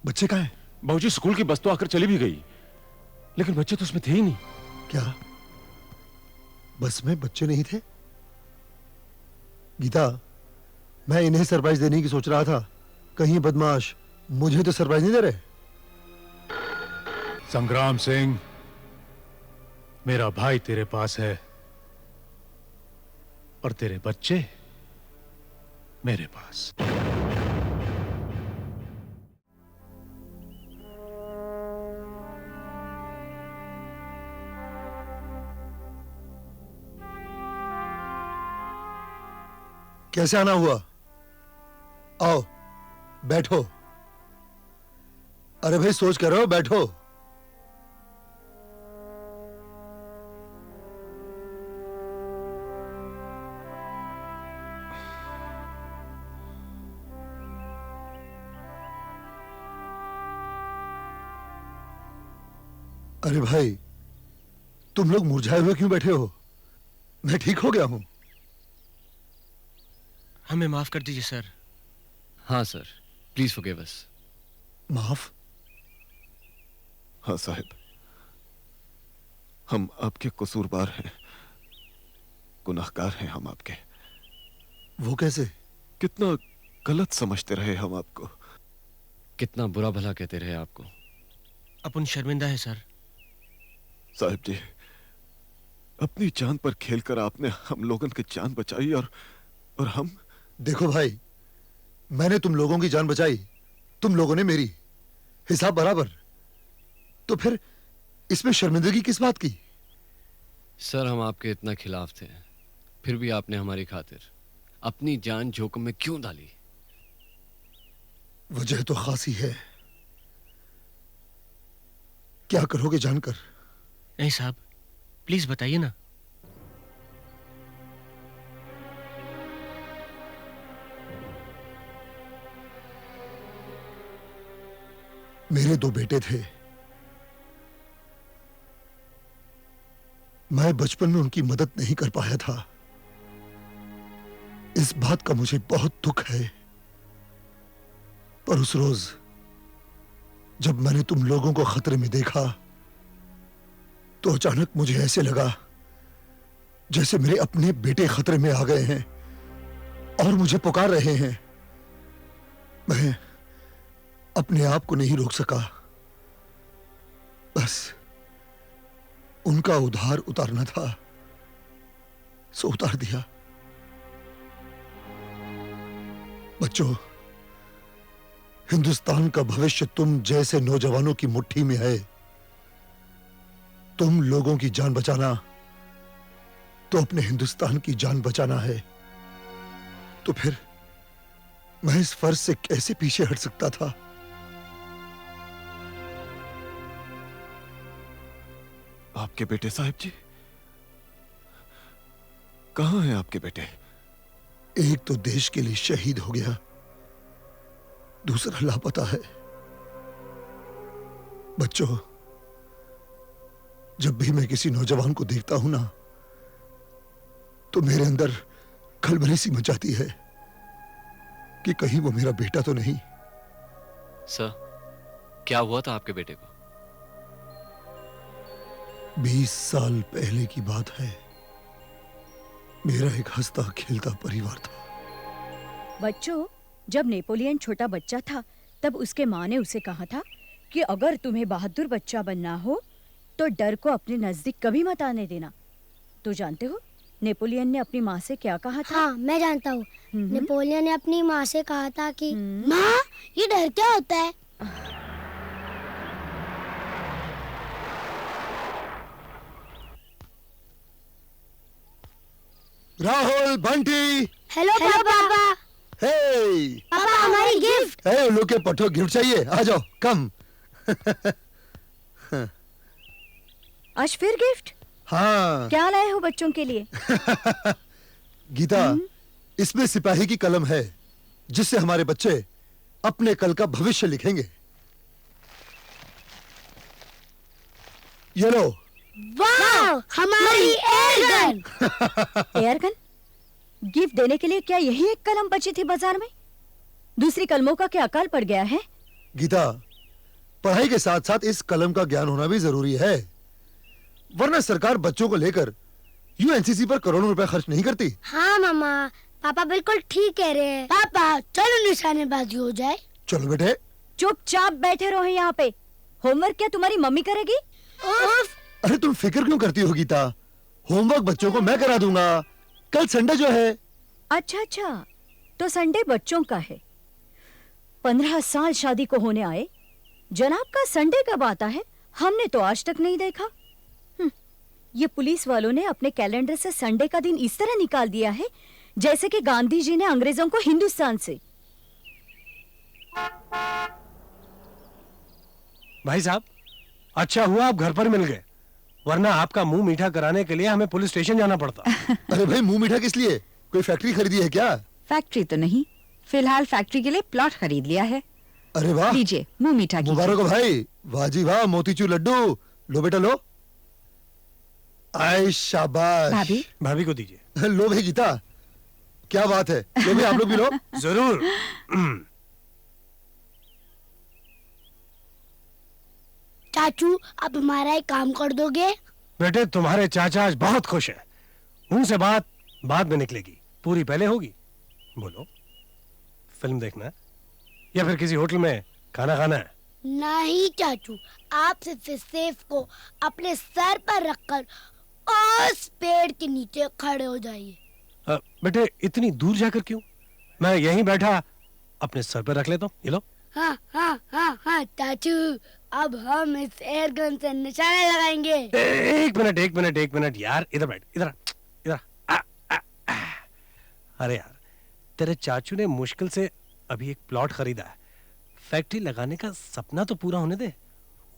बच्चे कहाँ हैं? बाबूजी स्कूल की बस तो आकर चली भी गई, लेकिन बच्चे तो उसमें थे ही नहीं। क्या बस में बच्चे नहीं थे? गीता, मैं इन्हें सरप्राइज देने की सोच रहा था, कहीं बदमाश मुझे तो सरप्राइज नहीं दे रहे। संग्राम सिंह, मेरा भाई तेरे पास है और तेरे बच्चे मेरे पास। कैसे आना हुआ? आओ बैठो। अरे भाई सोच कर रहे हो, बैठो। अरे भाई तुम लोग मुरझाए हुए क्यों बैठे हो? मैं ठीक हो गया हूं। हमें माफ कर दीजिए सर। हाँ सर, प्लीज फॉरगिव अस। माफ? हाँ साहब, हम आपके कसूरवार हैं, गुनाहगार हैं हम आपके। वो कैसे? कितना गलत समझते रहे हम आपको, कितना बुरा भला कहते रहे आपको। अपन शर्मिंदा है सर। साहब जी, अपनी जान पर खेलकर आपने हम लोगों की जान बचाई और हम। देखो भाई, मैंने तुम लोगों की जान बचाई, तुम लोगों ने मेरी, हिसाब बराबर। तो फिर इसमें शर्मिंदगी किस बात की? सर हम आपके इतना खिलाफ थे, फिर भी आपने हमारी खातिर अपनी जान जोखिम में क्यों डाली? वजह तो खासी है, क्या करोगे जानकर? नहीं साहब, प्लीज बताइए ना। मेरे दो बेटे थे, मैं बचपन में उनकी मदद नहीं कर पाया था। इस बात का मुझे बहुत दुख है। पर उस रोज जब मैंने तुम लोगों को खतरे में देखा तो अचानक मुझे ऐसे लगा जैसे मेरे अपने बेटे खतरे में आ गए हैं और मुझे पुकार रहे हैं। मैं अपने आप को नहीं रोक सका, बस उनका उधार उतारना था, सो उतार दिया। बच्चों, हिंदुस्तान का भविष्य तुम जैसे नौजवानों की मुट्ठी में है। तुम लोगों की जान बचाना तो अपने हिंदुस्तान की जान बचाना है। तो फिर मैं इस फर्ज से कैसे पीछे हट सकता था? आपके बेटे साहब जी, कहां हैं आपके बेटे? एक तो देश के लिए शहीद हो गया, दूसरा लापता है। बच्चों, जब भी मैं किसी नौजवान को देखता हूं ना, तो मेरे अंदर खलबली सी मचाती है कि कहीं वो मेरा बेटा तो नहीं। सर, क्या हुआ था आपके बेटे को? 20 साल पहले की बात है। मेरा एक हंसता खेलता परिवार था। बच्चों, जब नेपोलियन छोटा बच्चा था तब उसके माँ ने उसे कहा था कि अगर तुम्हें बहादुर बच्चा बनना हो तो डर को अपने नजदीक कभी मत आने देना। तो जानते हो नेपोलियन ने अपनी माँ से क्या कहा था? हाँ, मैं जानता हूँ। नेपोलियन ने अपनी माँ से कहा था कि माँ, ये डर क्या होता है? राहुल, बंटी। हेलो पापा। हे पापा, हमारी गिफ्ट। हे उल्लू के पट्टो, गिफ्ट चाहिए? आ जाओ, कम। आज फिर गिफ्ट? हाँ। क्या लाए हो बच्चों के लिए? गीता, इसमें सिपाही की कलम है जिससे हमारे बच्चे अपने कल का भविष्य लिखेंगे। ये लो। वाह, हमारी air gun. Air gun? Gift देने के लिए क्या यही एक कलम बची थी बाजार में? दूसरी कलमों का क्या अकाल पड़ गया है? गीता, पढ़ाई के साथ साथ इस कलम का ज्ञान होना भी जरूरी है, वरना सरकार बच्चों को लेकर यूं एनसीसी पर करोड़ों रुपए खर्च नहीं करती। हाँ मामा, पापा बिल्कुल ठीक कह रहे हैं। पापा चलो निशानेबाजी हो जाए। चलो बेटे। चुपचाप बैठे रहो यहाँ पे। होमवर्क क्या तुम्हारी मम्मी करेगी? अरे तुम फिक्र क्यों करती हो गीता, होमवर्क बच्चों को मैं करा दूंगा। कल संडे जो है। अच्छा अच्छा, तो संडे बच्चों का है। 15 साल शादी को होने आए, जनाब का संडे कब आता है हमने तो आज तक नहीं देखा। ये पुलिस वालों ने अपने कैलेंडर से संडे का दिन इस तरह निकाल दिया है जैसे कि गांधी जी ने अंग्रेजों को हिंदुस्तान से। भाई साहब, अच्छा हुआ आप घर पर मिल गए, वरना आपका मुंह मीठा कराने के लिए हमें पुलिस स्टेशन जाना पड़ता। अरे भाई मुंह मीठा किस लिए, कोई फैक्ट्री खरीदी है क्या? फैक्ट्री तो नहीं, फिलहाल फैक्ट्री के लिए प्लॉट खरीद लिया है। अरे वाह, लीजिए मुंह मीठा कीजिए। मुबारक हो भाई, वाह जी वाह, मोतीचूर लड्डू। लो बेटा लो। आय शाबाश। भाभी भाभी को दीजिए। लो भाई गीता, क्या बात है, लो भी आप लोग भी लो। जरूर। चाचू अब हमारा एक काम कर दोगे? बेटे तुम्हारे चाचा आज बहुत खुश हैं, उनसे बात बाद में निकलेगी, पूरी पहले होगी। बोलो, फिल्म देखना है या फिर किसी होटल में खाना खाना है? नहीं चाचू, आप सिर्फ इस सेफ को अपने सर पर रखकर उस पेड़ के नीचे खड़े हो जाइए। बेटे इतनी दूर जाकर क्यों, मैं यहीं बैठा अपने सर पर रख लेता हूँ। ये लो। हाँ हाँ हाँ हाँ चाचू, अब हम इस एयर गन से निशाने लगाएंगे। एक मिनट यार, इधर बैठ, इधर इधर। अरे यार, तेरे चाचू ने मुश्किल से अभी एक प्लॉट खरीदा है, फैक्ट्री लगाने का सपना तो पूरा होने दे,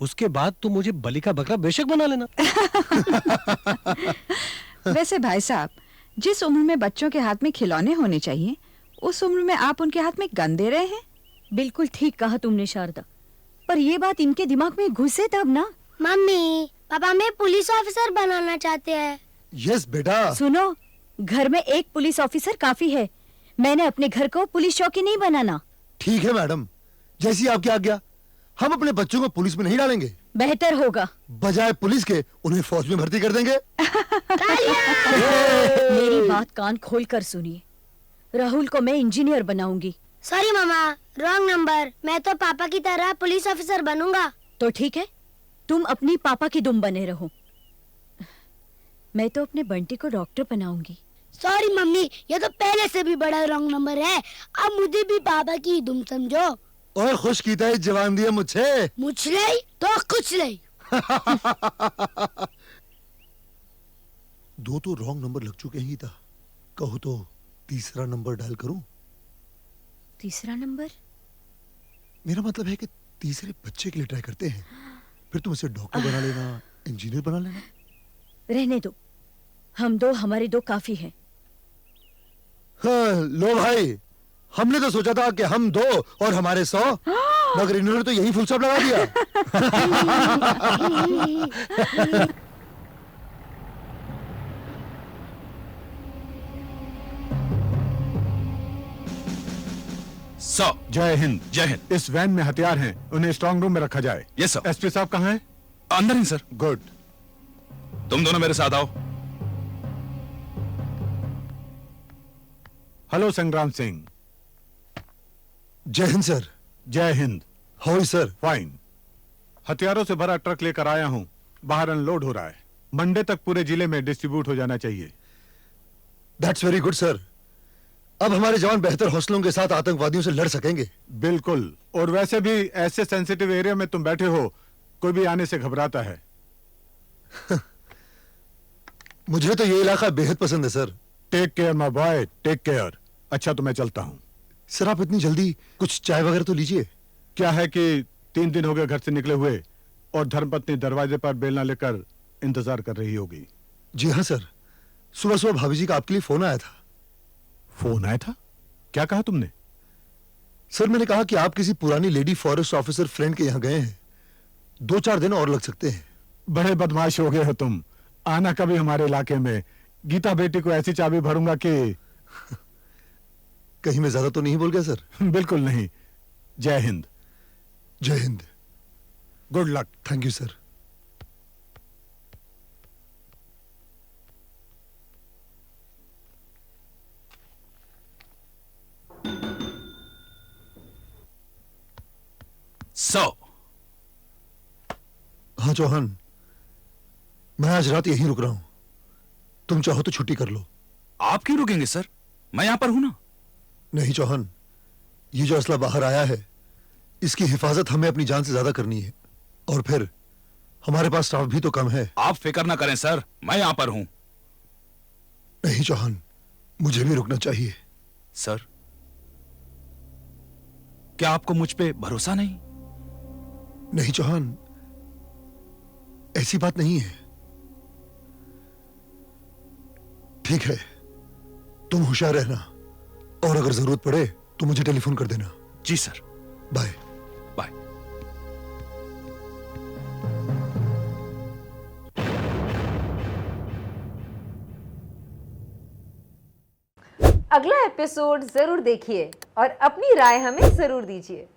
उसके बाद तू मुझे बलि का बकरा बेशक बना लेना। वैसे भाई साहब, जिस उम्र में बच्चों के हाथ में खिलौने होने चाहिए, उस उम्र में आप उनके हाथ में गन दे रहे हैं। बिल्कुल ठीक कहा तुमने शारदा, पर ये बात इनके दिमाग में घुसे तब ना। मम्मी, पापा हमें पुलिस ऑफिसर बनाना चाहते हैं। यस बेटा। सुनो, घर में एक पुलिस ऑफिसर काफी है, मैंने अपने घर को पुलिस चौकी नहीं बनाना। ठीक है मैडम, जैसी आपकी आज्ञा। हम अपने बच्चों को पुलिस में नहीं डालेंगे, बेहतर होगा। बजाय पुलिस के उन्हें फौज में भर्ती कर देंगे। मेरी बात कान खोल कर सुनिए, राहुल को मैं इंजीनियर बनाऊंगी। सॉरी मामा, रॉन्ग नंबर। मैं तो पापा की तरह पुलिस ऑफिसर बनूंगा। तो ठीक है, तुम अपनी पापा की दुम बने रहो, मैं तो अपने बंटी को डॉक्टर बनाऊंगी। सॉरी मम्मी, ये तो पहले से भी बड़ा रॉन्ग नंबर है, अब मुझे भी पापा की दुम समझो। और खुश कीता है जवान दिया मुझे। मुझ नहीं तो कुछ नहीं। दो तो रॉन्ग नंबर लग चुके ही था, कहो तो तीसरा नंबर डायल करूं? तीसरा नंबर? मेरा मतलब है कि तीसरे बच्चे के लिए ट्राई करते हैं, फिर तुम इसे डॉक्टर बना लेना, इंजीनियर बना लेना। रहने दो, हम दो, हमारे दो काफी हैं। हाँ, लो भाई, हमने तो सोचा था कि हम दो और हमारे 100, मगर इन्होंने तो यही फुल स्टॉप लगा दिया। जय हिंद। जय हिंद। इस वैन में हथियार हैं, उन्हें स्ट्रांग रूम में रखा जाए। Yes sir. एसपी साहब कहाँ हैं? अंदर ही सर। गुड। तुम दोनों मेरे साथ आओ। हेलो संग्राम सिंह। जय हिंद सर। जय Hind. How is sir? Fine. हथियारों से भरा ट्रक लेकर आया हूं, बाहर अनलोड हो रहा है, मंडे तक पूरे जिले में डिस्ट्रीब्यूट हो जाना चाहिए। दैट्स वेरी गुड सर, अब हमारे जवान बेहतर हौसलों के साथ आतंकवादियों से लड़ सकेंगे। बिल्कुल, और वैसे भी ऐसे सेंसिटिव एरिया में तुम बैठे हो, कोई भी आने से घबराता है। मुझे तो ये इलाका बेहद पसंद है sir. Take care my boy, take care. अच्छा तो मैं चलता हूँ। सर आप इतनी जल्दी, कुछ चाय वगैरह तो लीजिए। क्या है कि 3 दिन हो गए घर से निकले हुए, और धर्मपत्नी दरवाजे पर बेलना लेकर इंतजार कर रही होगी। जी हाँ सर, सुबह सुबह भाभी जी का आपके लिए फोन आया था। फोन आया था? क्या कहा तुमने? सर मैंने कहा कि आप किसी पुरानी लेडी फॉरेस्ट ऑफिसर फ्रेंड के यहाँ गए हैं, 2-4 दिन और लग सकते हैं। बड़े बदमाश हो गए हो तुम। आना कभी हमारे इलाके में, गीता बेटी को ऐसी चाबी भरूंगा कि कहीं मैं ज्यादा तो नहीं बोल गया सर? बिल्कुल नहीं। जय हिंद। जय Hind. Good luck. Thank you sir. हाँ चौहान, मैं आज रात यहीं रुक रहा हूं। तुम चाहो तो छुट्टी कर लो। आप क्यों रुकेंगे सर? मैं यहां पर हूं ना। नहीं चौहान, ये जो असला बाहर आया है, इसकी हिफाजत हमें अपनी जान से ज्यादा करनी है। और फिर हमारे पास स्टाफ भी तो कम है। आप फिक्र ना करें सर, मैं यहां पर हूं। नहीं चौहान, मुझे भी रुकना चाहिए। सर, क्या आपको मुझ पे भरोसा नहीं? नहीं चौहान, ऐसी बात नहीं है। ठीक है, तुम होशियार रहना, और अगर जरूरत पड़े तो मुझे टेलीफोन कर देना। जी सर। बाय। बाय। अगला एपिसोड जरूर देखिए और अपनी राय हमें जरूर दीजिए।